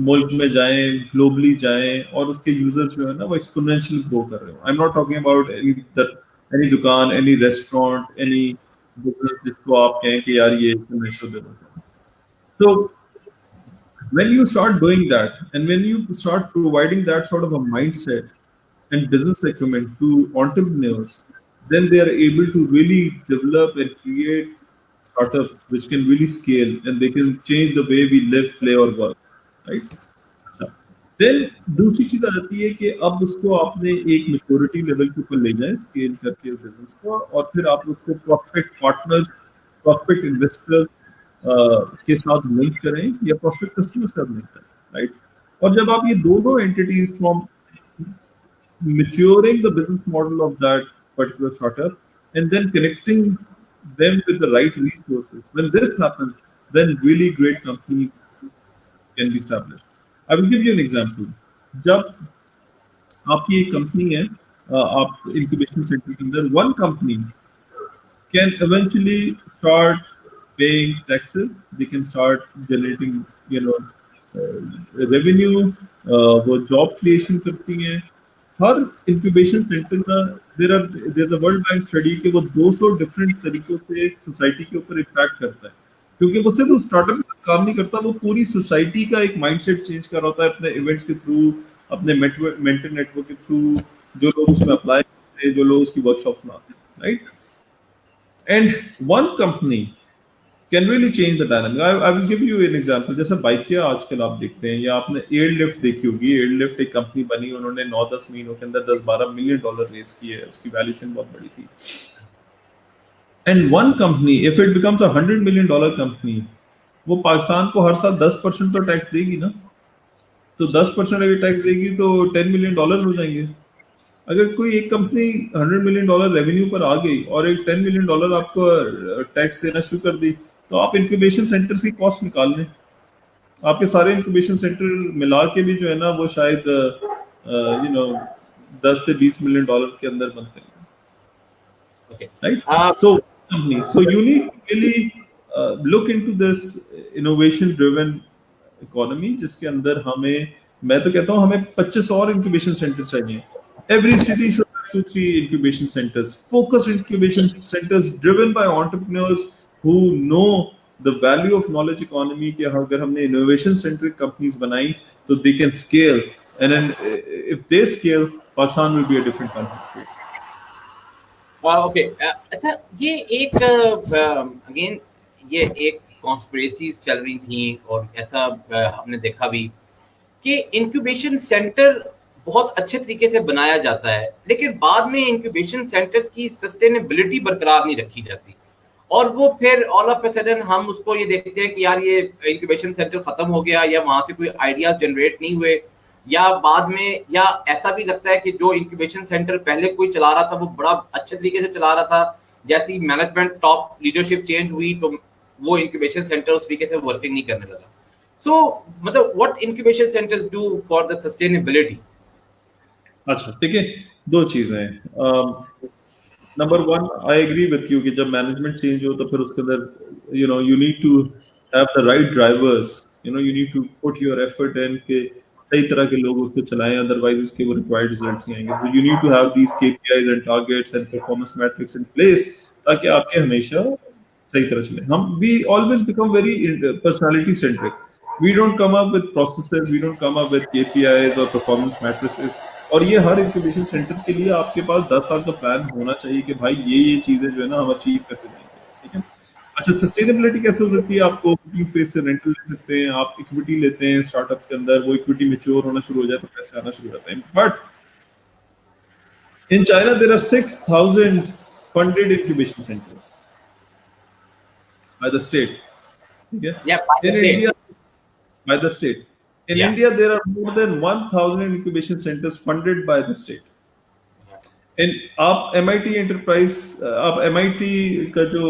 Speaker 2: मुल्क में जाएं, ग्लोबली जाएं और उसके यूजर जो है ना वो एक्सपोनेंशियल ग्रो कर रहे हो। आई am not talking about any दुकान, एनी रेस्टोरेंट, एनी बिजनेस जिसको आप कहें कि यार ये एक्सपोनेंशियल बिजनेस है। So when you start doing that and when you start providing that sort of a mindset and business acumen to entrepreneurs, then they are able to really develop and create startups which can really scale and they can change the way we live, play or work, right? Then दूसरी चीज आ जाती है कि अब उसको आपने एक maturity level के ऊपर ले जाए स्केल करके बिजनेस को, और फिर आप उसको प्रॉस्पेक्ट पार्टनर्स, प्रॉस्पेक्ट इन्वेस्टर्स के साथ लिंक करें या प्रॉस्पेक्ट कस्टमर्स के साथ लिंक करें, राइट। और जब आप ये दोनों entities from maturing the business model of that particular startup and then connecting them with the right resources, when this happens, then really great companies can be established. I will give you an example. जब आपकी एक company है, आप incubation centre के अंदर, one company can eventually start paying taxes, they can start generating, you know, revenue, वो job creation करती हैं। हर इंक्यूबेशन सेंटर का there's a world bank study कि वो 200 डिफरेंट तरीकों से सोसाइटी के ऊपर इम्पैक्ट करता है, क्योंकि वो सिर्फ स्टार्टअप काम नहीं करता, वो पूरी सोसाइटी का एक माइंडसेट चेंज कर रहा होता है अपने इवेंट्स के थ्रू, अपने मेंटर नेटवर्क के थ्रू, जो लोग उसमें अप्लाई करते हैं, जो लोग उसकी वर्कशॉप्स में आते हैं, right. And one company can really change the dynamic. I will give you an example. जैसे बाइकिया आजकल आप देखते हैं, या आपने एयरलिफ्ट देखी होगी। एयरलिफ्ट एक कंपनी बनी, उन्होंने 9-10 महीनों के अंदर $10-12 मिलियन रेस किए, उसकी वैल्यूएशन बहुत बड़ी थी। And one company if it becomes a $100 million company, वो पाकिस्तान को हर साल 10% तो टैक्स देगी ना, तो 10% अगर टैक्स देगी तो $10 मिलियन हो जाएंगे। अगर कोई एक कंपनी $100 मिलियन रेवेन्यू पर आ गई और एक $10 मिलियन आपको टैक्स देना शुरू कर दी, तो आप इंक्यूबेशन सेंटर्स की कॉस्ट निकाल लें। आपके सारे इंक्यूबेशन सेंटर मिला के भी जो है ना, वो शायद 10 से $20 मिलियन के अंदर बनते हैं, right. So you need to really look into this innovation driven economy, जिसके अंदर हमें, मैं तो कहता हूँ हमें 25 और इंक्यूबेशन सेंटर चाहिए। Every city should have 2-3 incubation centers, focused incubation centers driven by entrepreneurs who know the value of knowledge economy, कि अगर हमने innovation centric companies बनाई तो they can scale, and then if they scale, Pakistan will be a different country.
Speaker 1: Okay, अच्छा, ये एक again ये एक कॉन्स्पिरेसीज चल रही थी और ऐसा हमने देखा भी कि इंक्यूबेशन सेंटर बहुत अच्छे तरीके से बनाया जाता है, लेकिन बाद में इंक्यूबेशन सेंटर्स की सस्टेनेबिलिटी बरकरार नहीं रखी जाती। और वो फिर ऑल ऑफ अ सडन हम उसको ये देखते हैं कि यार ये इंक्यूबेशन सेंटर खत्म हो गया, या वहां से कोई आइडियाज जनरेट नहीं हुए, या बाद में, या ऐसा भी लगता है कि जो इंक्यूबेशन सेंटर पहले कोई चला रहा था वो बड़ा अच्छे तरीके से चला रहा था, जैसी मैनेजमेंट टॉप लीडरशिप चेंज हुई तो वो इंक्यूबेशन सेंटर उस तरीके से वर्किंग नहीं करने लगा। सो मतलब what incubation centers do for the sustainability?
Speaker 2: अच्छा, देखिए, दो चीजें हैं। Number one, I agree with you कि जब मैनेजमेंट चेंज हो तो फिर उसके अंदर you need to have the right drivers, you need to put your effort in के सही तरह के लोग उसको चलाएं, अदरवाइज उसके वो रिक्वायर्ड रिजल्ट्स नहीं आएंगे। So you need to have these KPIs and targets and performance matrix in place, ताकि आपके हमेशा सही तरह चले। हम we always become very personality centric, we don't come up with processes, we don't come up with KPIs और performance matrices. और ये हर इंक्यूबेशन सेंटर के लिए आपके पास 10 साल का प्लान होना चाहिए कि भाई ये चीजें जो है ना हम अचीव करते जाएंगे, ठीक है। अच्छा, सस्टेनेबिलिटी कैसे हो सकती है? आपको स्पेस से रेंटल ले सकते हैं, आप इक्विटी लेते हैं स्टार्टअप्स के अंदर, वो इक्विटी मैच्योर होना शुरू हो जाए तो पैसे आना शुरू हो जाते हैं। But in China there are 6000 funded incubation centers by the state, ठीक है।
Speaker 1: Yeah, by the
Speaker 2: in
Speaker 1: state.
Speaker 2: India, by the state. In
Speaker 1: Yeah.
Speaker 2: India, there are more than 1,000 incubation centers funded by the state. इन आप MIT enterprise, आप MIT का जो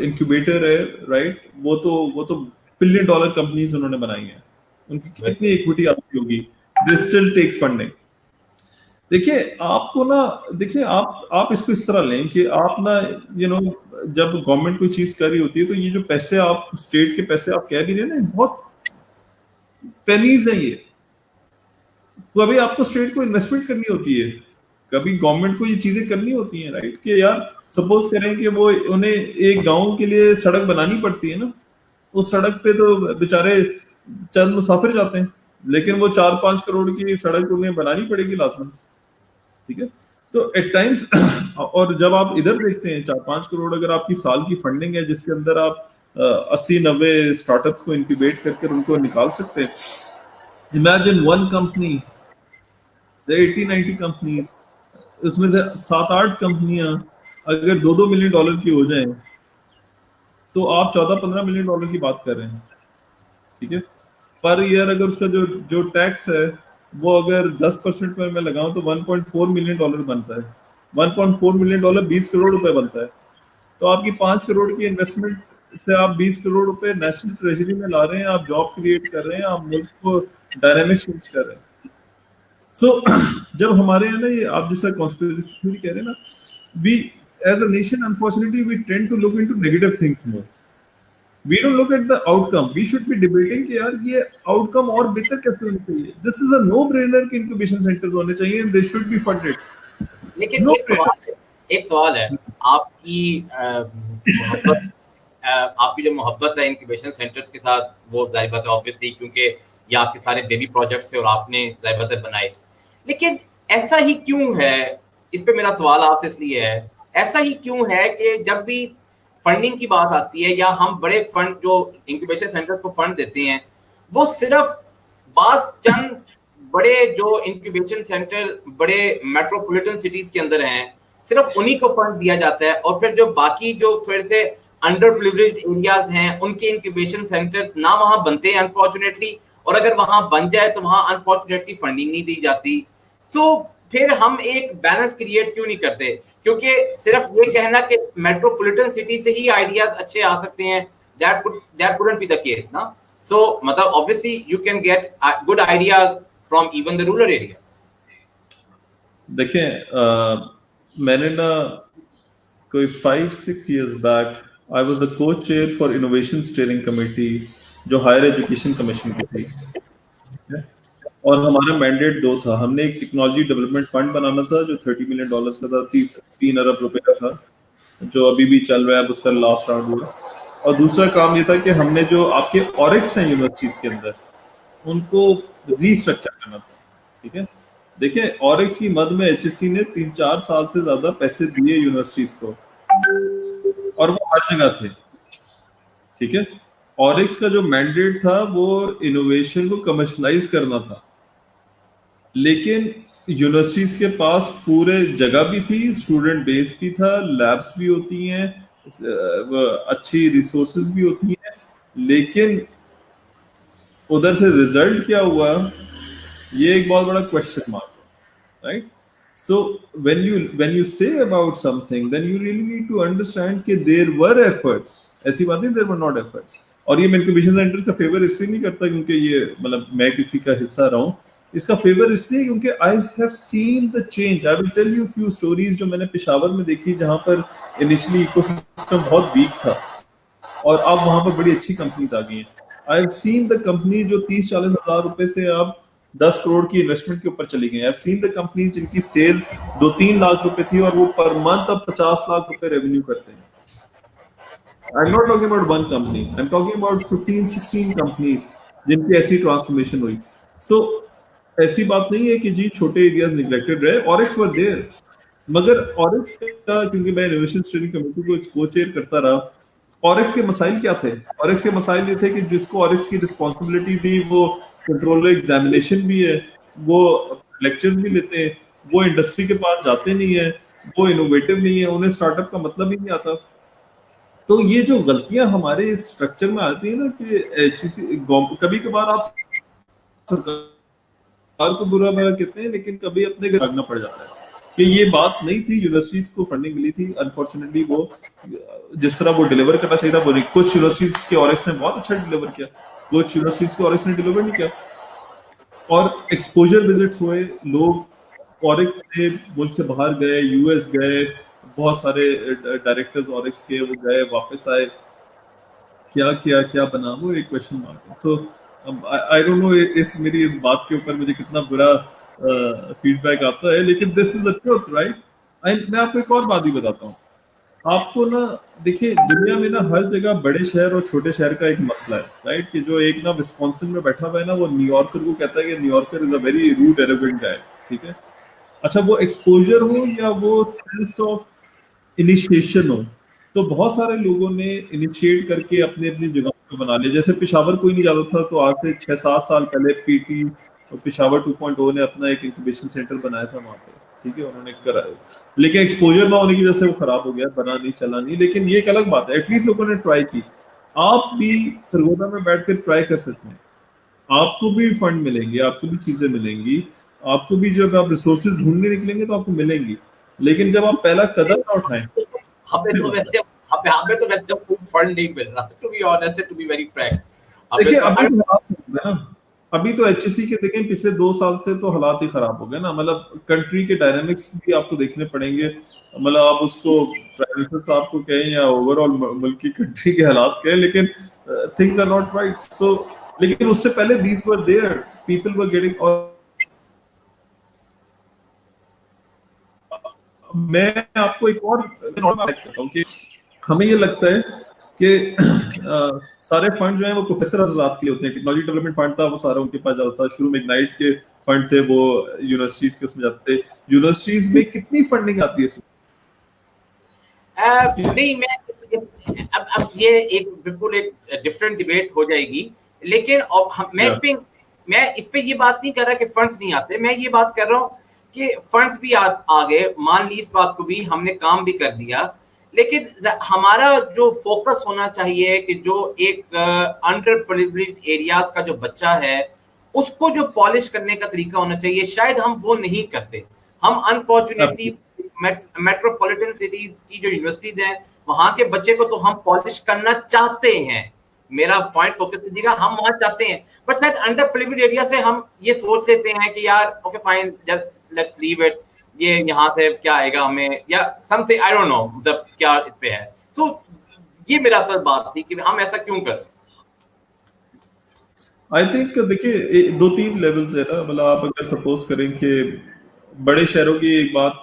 Speaker 2: incubator है, right, वो तो $1 billion companies उन्होंने बनाई हैं, उनकी कितनी इक्विटी आपकी होगी? They still take funding. देखिए, आपको ना, देखिए आप इसको इस तरह लें कि आप ना जब गवर्नमेंट कोई चीज कर रही होती है तो ये जो पैसे आप स्टेट के पैसे आप कह भी रहे हैं ना, बहुत पेनीज है ये। तो अभी आपको स्टेट को इन्वेस्टमेंट करनी होती है, कभी गवर्नमेंट को ये चीजें करनी होती हैं, राइट, कि यार सपोज करें कि वो उन्हें एक गांव के लिए सड़क बनानी पड़ती है ना, उस सड़क पे तो बेचारे चंद मुसाफिर जाते हैं, लेकिन वो 4-5 करोड़ की सड़क उन्हें बनानी पड़ेगी लाजमन, ठीक है। तो एट टाइम्स और जब आप इधर देखते हैं 4-5 करोड़ अगर आपकी साल की फंडिंग है जिसके अंदर आप 80-90 स्टार्टअप्स को इंक्यूबेट करके उनको निकाल सकते हैं। इमेजिन वन कंपनी, 80-90 कंपनीज, उसमें से 7-8 कंपनियां अगर $2-2 मिलियन की हो जाएं तो आप $14-15 मिलियन की बात कर रहे हैं, ठीक है। पर ईयर अगर उसका जो टैक्स है वो अगर 10% में मैं लगाऊं तो $1.4 मिलियन बनता है। $1.4 मिलियन 20 करोड़ रुपए बनता है। तो आपकी 5 करोड़ की इन्वेस्टमेंट से आप 20 करोड़ रुपए नेशनल ट्रेजरी में ला रहे हैं, आप जॉब क्रिएट कर रहे हैं, आप मुल्क को डायनामिक चेंज कर रहे हैं। सो जब हमारे यहाँ ना ये आप जैसा कॉन्स्पिरेसी थ्योरी कह रहे हैं ना, we as a nation unfortunately we tend to look into negative things more, we don't look at the outcome. We should be debating कि यार ये आउटकम और बेहतर कैसे होना चाहिए। This is a no brainer कि इंक्यूबेशन सेंटर्स होने चाहिए and they should be funded.
Speaker 1: लेकिन
Speaker 2: नो
Speaker 1: एक सवाल है, आपकी मोहब्बत, आपकी जो मोहब्बत है इंक्यूबेशन सेंटर्स के साथ, वो जाहिर बात है ऑब्वियसली, क्योंकि ये आपके सारे बेबी प्रोजेक्ट्स थे और आपने जाहिर बात है बनाए। लेकिन ऐसा ही क्यों है, इस पे मेरा सवाल आपसे इसलिए है, ऐसा ही क्यों है कि जब भी फंडिंग की बात आती है या हम बड़े फंड जो इंक्यूबेशन सेंटर्स को फंड देते हैं, वो सिर्फ बास चंद बड़े जो इंक्यूबेशन सेंटर बड़े मेट्रोपॉलिटन सिटीज के अंदर हैं, सिर्फ उन्हीं को फंड दिया जाता है, और फिर जो बाकी जो थोड़े से अंडर प्रिविलेज्ड एरियाज हैं उनके इंक्यूबेशन सेंटर ना वहां बनते हैं अनफॉर्चुनेटली, और अगर वहां बन जाए तो वहां अनफॉर्चुनेटली फंडिंग नहीं दी जाती। सो फिर हम एक बैलेंस क्रिएट क्यों नहीं करते? क्योंकि सिर्फ ये कहना कि मेट्रोपॉलिटन सिटी से ही आइडियाज अच्छे आ सकते हैं, that couldn't be the case ना। So मतलब obviously you can get good ideas from even the rural areas.
Speaker 2: देखें, मैंने ना कोई 5-6 years back I was the co-chair for innovation steering committee जो हायर एजुकेशन कमीशन की थी, और हमारा मैंडेट 2 था। हमने एक टेक्नोलॉजी डेवलपमेंट फंड बनाना था जो $30 मिलियन का था, 3 अरब रुपए का था, जो अभी भी चल रहा है, उसका लास्ट राउंड हुआ। और दूसरा काम ये था कि हमने जो आपके ऑरिक्स हैं यूनिवर्सिटीज के अंदर उनको रीस्ट्रक्चर करना था, ठीक है। देखिए, ऑरिक्स की मद में HSC ने 3-4 साल से ज्यादा पैसे दिए यूनिवर्सिटीज को, और वो हर जगह थे, ठीक है। ऑरिक्स का जो मैंडेट था वो इनोवेशन को कमर्शलाइज करना था, लेकिन यूनिवर्सिटीज के पास पूरे जगह भी थी, स्टूडेंट बेस भी था, लैब्स भी होती हैं, अच्छी रिसोर्सेज भी होती हैं, लेकिन उधर से रिजल्ट क्या हुआ ये एक बहुत बड़ा क्वेश्चन मार्क है, right? So when you say about something, then you really need to understand कि there were efforts, ऐसी बात नहीं there were not efforts। और ये मैं इंक्यूबेशन सेंटर का फेवर इसलिए नहीं करता क्योंकि ये मतलब मैं किसी का हिस्सा रहा हूँ, इसका फेवर इसलिए क्योंकि I have seen the change. I will tell you few stories जो मैंने पेशावर में देखी, जहाँ पर इनिशियली इकोसिस्टम बहुत वीक था और अब वहां पर बड़ी अच्छी कंपनीज आ गई हैं। आई हैव सीन द कंपनी जो 30-40 हजार रुपए से अब 10 करोड़ की इन्वेस्टमेंट के ऊपर चली गई। आई हैव सीन द कंपनीज जिनकी सेल 2-3 लाख रुपए थी और वो पर मंथ अब 50 लाख रुपए रेवेन्यू करते हैं। आई am not talking about one company, I am talking about 15-16 companies जिनकी ऐसी ट्रांसफॉर्मेशन हुई। सो ऐसी बात नहीं है कि जी छोटे एरियाज निग्लेक्टेड रहे, ऑरिक्स वर देयर, मगर ऑरिक्स का क्योंकि मैं इनोवेशन स्टीयरिंग कमेटी को को-चेयर करता रहा, ऑरिक्स के मसाइल क्या थे? ऑरिक्स के मसाइल ये थे कि जिसको ऑरिक्स की रिस्पॉन्सिबिलिटी थी वो कंट्रोलर एग्जामिनेशन भी है, वो लेक्चर्स भी लेते हैं, वो इंडस्ट्री के पास जाते नहीं है, वो इनोवेटिव नहीं है, उन्हें स्टार्टअप का मतलब ही नहीं आता। तो ये जो गलतियां हमारे स्ट्रक्चर में आती है ना कि कभी कभार आप सरकार को बुरा भला कहते हैं, लेकिन कभी अपने घर भागना पड़ जाता है कि ये बात नहीं थी। यूनिवर्सिटीज को फंडिंग मिली थी, अनफॉर्चुनेटली वो जिस तरह वो डिलीवर करना चाहिए था वो नहीं। कुछ यूनिवर्सिटीज के ऑरिक्स ने बहुत अच्छा डिलीवर किया, कुछ यूनिवर्सिटीज के ऑरिक्स ने डिलीवर नहीं किया। और एक्सपोजर विजिट्स हुए, लोग ऑरिक्स से मुल्क से बाहर गए, यूएस गए, बहुत सारे डायरेक्टर्स ऑरिक्स के वो गए वापस आए, क्या किया क्या बना वो एक क्वेश्चन मार्क है। सो आई डोंट नो इस बात के ऊपर मुझे कितना बुरा फीडबैक आता है, लेकिन this is the truth, right? मैं आपको एक और बात भी बताता हूँ। आपको ना देखिए दुनिया में ना हर जगह बड़े शहर और छोटे शहर का एक मसला है, राइट? कि जो एक ना विस्कॉन्सिन में बैठा हुआ है ना, वो न्यूयॉर्कर को कहता है कि New Yorker is a very rude arrogant guy, ठीक है? अच्छा, वो एक्सपोजर हो या वो सेंस ऑफ इनिशिएशन हो, तो बहुत सारे लोगों ने इनिशिएट करके अपने अपनी जगह को बना लिया। जैसे पेशावर कोई नहीं जाता था, तो आज से 6-7 साल पहले पीटी और पेशावर 2.0 ने अपना एक इंक्यूबेशन सेंटर बनाया था वहां पे, ठीक है? उन्होंने कराया, लेकिन एक्सपोजर ना होने की वजह से वो खराब हो गया, बना नहीं, चला नहीं। लेकिन ये एक अलग बात है, एटलीस्ट लोगों ने ट्राई की। आप भी सरगोदा में बैठ कर ट्राई कर सकते हैं, आपको भी फंड मिलेंगे, आपको भी चीजें मिलेंगी, आपको भी जब आप रिसोर्सेज ढूंढने निकलेंगे तो आपको मिलेंगी। लेकिन जब आप पहला कदम ना उठाएं,
Speaker 1: हमें तो वैसे कोई फंड नहीं मिल रहा, to be honest, to be very frank.
Speaker 2: देखिए अभी तो एचएससी के देखें पिछले 2 साल से तो हालात ही खराब हो गए ना। मतलब कंट्री के डायनामिक्स भी आपको देखने पड़ेंगे। मतलब आप उसको प्राइम मिनिस्टर साहब को कहें या ओवरऑल मुल्क की कंट्री के हालात कहें, लेकिन things are not right. So लेकिन उससे पहले these were there, people were getting. और मैं आपको एक और कहता हूं कि हमें ये लगता है कि सारे फंड जो है वो प्रोफेसर हजरात के लिए होते हैं। टेक्नोलॉजी डेवलपमेंट फंड था, वो सारा उनके पास जाता था। शुरू में इग्नाइट के फंड थे, वो यूनिवर्सिटीज के उसमें जाते थे। यूनिवर्सिटीज में कितनी फंडिंग आती है?
Speaker 1: नहीं, मैं अब ये एक बिल्कुल एक डिफरेंट डिबेट हो जाएगी, लेकिन मैं इस पे ये बात नहीं कर रहा कि फंड्स नहीं आते। मैं ये बात कर रहा हूँ कि फंड्स भी आ गए, मान ली इस बात को भी, हमने काम भी कर दिया, लेकिन हमारा जो फोकस होना चाहिए कि जो एक अंडर प्रिविलेज्ड एरियाज का जो बच्चा है उसको जो पॉलिश करने का तरीका होना चाहिए, शायद हम वो नहीं करते। हम अनफॉर्चुनेटली मेट्रोपॉलिटन सिटीज की जो यूनिवर्सिटीज हैं वहां के बच्चे को तो हम पॉलिश करना चाहते हैं, मेरा पॉइंट फोकस कीजिएगा, हम वहां चाहते हैं, बट शायद अंडर प्रिविलेज्ड एरिया से हम ये सोच लेते हैं कि यार okay fine, just let's leave it, ये यहाँ से क्या आएगा हमें, या समथिंग, आई डोंट नो मतलब क्या इस पे है। तो ये मेरा असल बात थी कि हम ऐसा क्यों करें।
Speaker 2: आई थिंक देखिए 2-3 लेवल्स है ना। मतलब आप अगर सपोज करें कि बड़े शहरों की एक बात,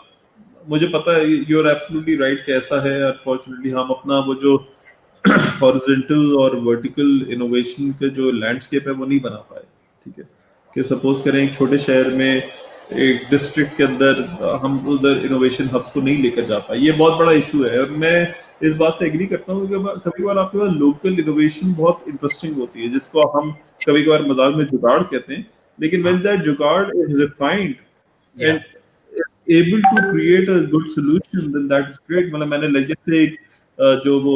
Speaker 2: मुझे पता है यू आर एब्सोल्युटली राइट कि ऐसा है। अनफॉर्चुनेटली हम अपना वो जो हॉरिजॉन्टल और वर्टिकल इनोवेशन का जो लैंडस्केप है वो नहीं बना पाए, ठीक है? कि सपोज करें एक छोटे शहर में, एक डिस्ट्रिक्ट के अंदर हम उधर इनोवेशन हब्स को नहीं लेकर जा पाए, ये बहुत बड़ा इशू है। और मैं इस बात से एग्री करता हूँ कि कभी बार आपके पास लोकल इनोवेशन बहुत इंटरेस्टिंग होती है, जिसको हम कभी कभार मजाक में जुगाड़ कहते हैं, लेकिन व्हेन दैट जुगाड़ is refined and able to create a good solution, then that is great। मतलब मैंने जैसे एक जो वो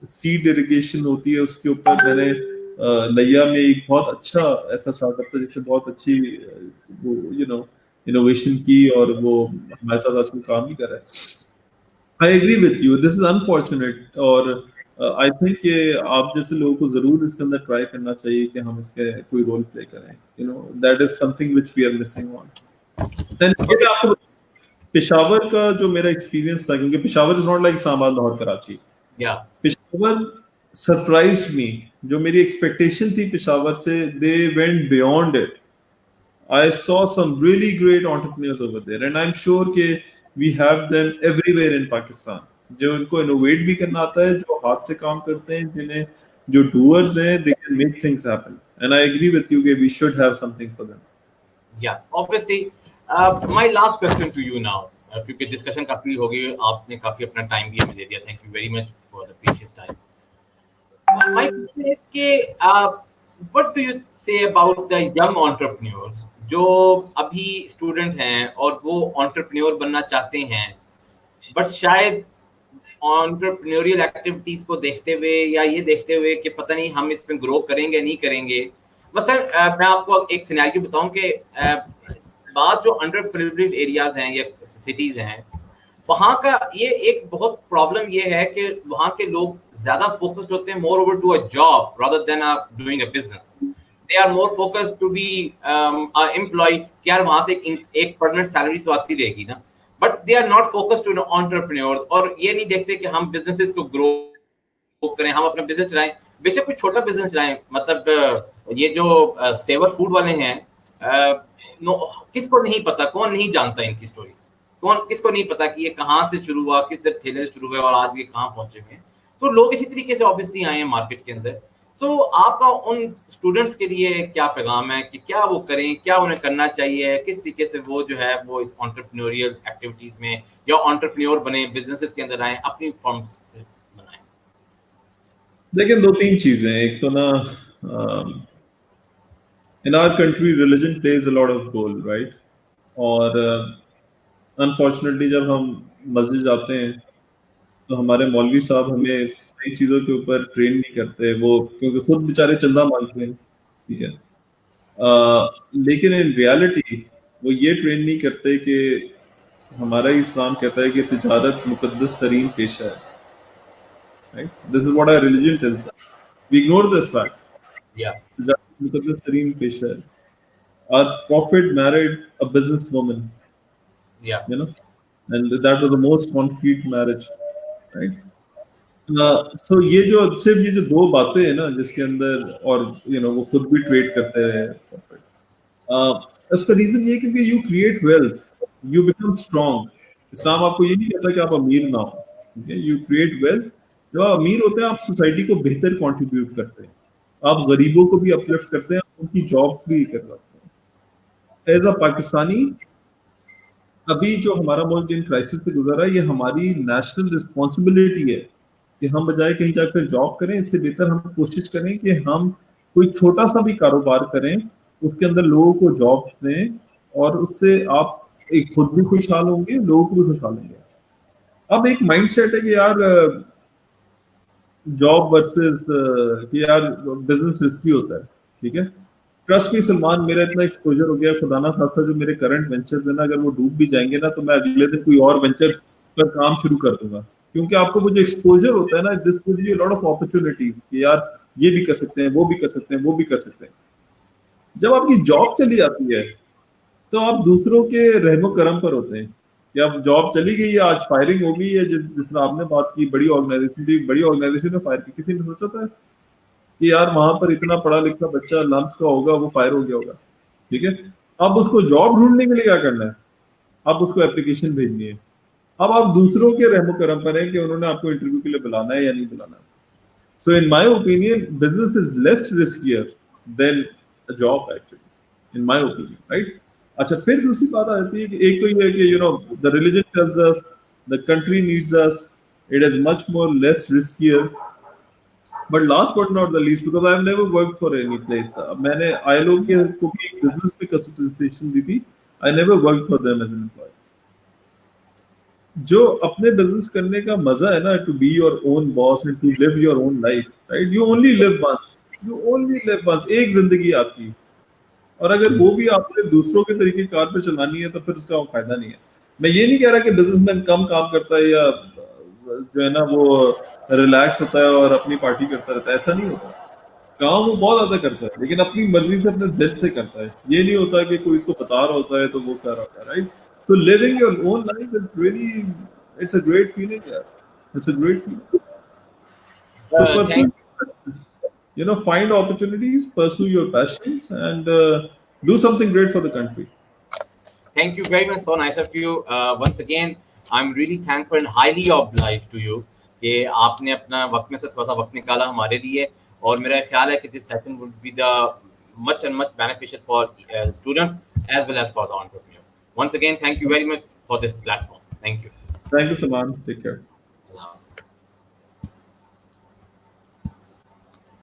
Speaker 2: सीड इरिगेशन होती है उसके ऊपर मैंने नैया में एक बहुत अच्छा ऐसा स्टार्टअप था जिससे बहुत अच्छी वो इनोवेशन की और वो हमारे साथ आजकल काम ही कर रहा है। I agree with you, this is unfortunate. और आई थिंक ये आप जैसे लोगों को जरूर इसके अंदर ट्राई करना चाहिए कि हम इसके कोई रोल प्ले करें, that is something which we are missing on. Then ये
Speaker 1: Okay.
Speaker 2: आपको पेशावर का जो मेरा एक्सपीरियंस था, क्योंकि Peshawar is not like Islamabad, Lahore, Karachi.
Speaker 1: Yeah.
Speaker 2: Peshawar surprised me. जो मेरी एक्सपेक्टेशन थी पेशावर से, they went beyond it. I saw some really great entrepreneurs over there, and I'm sure कि we have them everywhere in Pakistan. जो इनको innovate भी करना आता है, जो हाथ से काम करते हैं, जिन्हें जो doers हैं, they can make things happen. And I agree with you कि we should have something for them.
Speaker 1: Yeah, obviously. My last question to you now, क्योंकि डिस्कशन काफी हो गई, आपने काफी अपना टाइम भी हमें दे दिया, thank you very much for the precious time. My question is कि what do you say about the young entrepreneurs जो अभी स्टूडेंट हैं और वो entrepreneur बनना चाहते हैं, बट शायद entrepreneurial एक्टिविटीज को देखते हुए या ये देखते हुए कि पता नहीं हम इसमें ग्रो करेंगे नहीं करेंगे। मतलब मैं आपको एक सिनेरियो बताऊं कि बाद जो अंडर प्रिविलेज्ड एरियाज हैं या सिटीज हैं, वहां का ये एक बहुत प्रॉब्लम ये है कि वहां के लोग ज्यादा फोकस्ड होते हैं more over to a job rather than doing a business. They are more focused to be employ, कि यार वहां से एक परमानेंट सैलरी तो आती रहेगी ना, but they are not focused to entrepreneur. और ये नहीं देखते कि हम बिजनेसेस को ग्रो करें, हम अपना बिजनेस चलाएं, बेशक कोई छोटा बिजनेस चलाएं। मतलब ये जो सेवर फूड वाले हैं, किसको नहीं पता, कौन नहीं जानता इनकी स्टोरी, कौन किसको नहीं पता कि ये कहाँ से शुरू हुआ, किस ठेले से शुरू हुआ और आज ये कहाँ पहुंचे हैं। तो लोग इसी तरीके से ऑब्वियसली आए हैं मार्केट के अंदर। सो आपका उन स्टूडेंट्स के लिए क्या पैगाम है कि क्या वो करें, क्या उन्हें करना चाहिए, किस तरीके से वो जो है वो इस एंटरप्रेन्योरियल एक्टिविटीज में या एंटरप्रेन्योर बने, बिजनेसेस के अंदर आए, अपनी फर्म्स बनाएं?
Speaker 2: लेकिन दो तीन चीजें, एक तो ना in our country religion plays a lot of role, right? और अनफॉर्चुनेटली जब हम मस्जिद जाते हैं तो हमारे मौलवी साहब हमें सही चीजों के ऊपर ट्रेन नहीं करते, वो क्योंकि खुद बेचारे चंदा मांगते हैं, ठीक है। लेकिन इन रियलिटी वो ये ट्रेन नहीं करते कि हमारा इस्लाम कहता है कि तिजारत मुकद्दस तरीन पेशा है, right? This is what our religion tells us. We ignore this fact.
Speaker 1: या
Speaker 2: तिजारत मुकद्दस तरीन पेशा है। Our prophet married a businesswoman,
Speaker 1: या
Speaker 2: and that was the most concrete marriage, right? So ये जो सिर्फ ये जो दो बातें हैं ना जिसके अंदर, और वो खुद भी ट्रेड करते हैं, उसका रीजन ये है क्योंकि you create wealth, you become strong. इस्लाम आपको ये नहीं कहता कि आप अमीर ना हो, ठीक है? You create wealth. जब आप अमीर होते हैं आप सोसाइटी को बेहतर कंट्रीब्यूट करते हैं, आप गरीबों को भी अपलिफ्ट करते हैं, उनकी जॉब्स भी करवाते हैं। एज अ पाकिस्तानी, अभी जो हमारा मुल्क जिन क्राइसिस से गुजरा है, ये हमारी नेशनल रिस्पॉन्सिबिलिटी है कि हम बजाय कहीं जाकर जॉब करें, इससे बेहतर हम कोशिश करें कि हम कोई छोटा सा भी कारोबार करें, उसके अंदर लोगों को जॉब दें, और उससे आप एक खुद भी खुशहाल होंगे, लोगों को भी खुशहाल होंगे। अब एक माइंडसेट है कि यार जॉब वर्सेस कि यार बिजनेस रिस्की होता है, ठीक है। ट्रस्ट मी सलमान, मेरा इतना एक्सपोजर हो गया, खुदा ना खासा जो मेरे करंट वेंचर्स है ना, अगर वो डूब भी जाएंगे ना तो मैं अगले दिन कोई और वेंचर पर काम शुरू कर दूंगा, क्योंकि आपको वो जो एक्सपोजर होता है ना, this gives you lot of opportunities कि यार ये भी कर सकते हैं, वो भी कर सकते हैं, वो भी कर सकते हैं। जब आपकी जॉब चली जाती है तो आप दूसरों के रहमो करम पर होते हैं कि अब जॉब चली गई है, आज फायरिंग हो गई है, जिस तरह आपने बात की, बड़ी ऑर्गेनाइजेशन थी, बड़ी ऑर्गेनाइजेशन ने फायर की, किसी ने सोचा था कि यार वहां पर इतना पढ़ा लिखा बच्चा लम्स का होगा, वो फायर हो गया होगा, ठीक है। अब उसको जॉब ढूंढने के लिए क्या करना है, अब उसको एप्लीकेशन भेजनी है। अब आप दूसरों के रहमो करम पर है कि उन्होंने आपको इंटरव्यू के लिए बुलाना है या नहीं बुलाना। So in my opinion business is less riskier than a job actually, in my opinion, right? अच्छा, फिर दूसरी बात आती है कि एक तो ये है कि the religion tells us, the country needs us, it is much more less riskier. But last but not the least, because I have never worked for any place, मैंने ILO के को भी एक बिजनेस में कंसल्टेशन दी थी, I never worked for them as an employee. जो अपने business करने का मजा है ना, to be your own boss and to live your own life, right? You only live once, you only live once, एक जिंदगी आपकी। और अगर वो भी आपने दूसरों के तरीके कार पे चलानी है तो फिर उसका फायदा नहीं है। मैं ये नहीं कह रहा कि बिजनेसमैन कम काम करता है या जो है ना वो रिलैक्स होता है और अपनी पार्टी करता रहता है, ऐसा नहीं होता। काम वो बहुत ज्यादा करता है, लेकिन अपनी मर्जी से, अपने दिल से करता है। ये नहीं होता कि कोई इसको बता रहा होता है तो वो कर रहा है, right? So living your own life is really, it's a great feeling यार, it's a great feeling. So
Speaker 1: Thank
Speaker 2: pursue, find opportunities, pursue your passions, and do something great for the country.
Speaker 1: Thank you very much. So nice of you. Once again, I'm really thankful and highly obliged to you कि आपने अपना वक्त में से थोड़ा सा वक्त निकाला हमारे लिए, और मेरा ख्याल है कि this session would be the much and much beneficial for students as well as for the entrepreneur. Once again, thank you very much for this platform. Thank you.
Speaker 2: Thank you, Saman. Take care.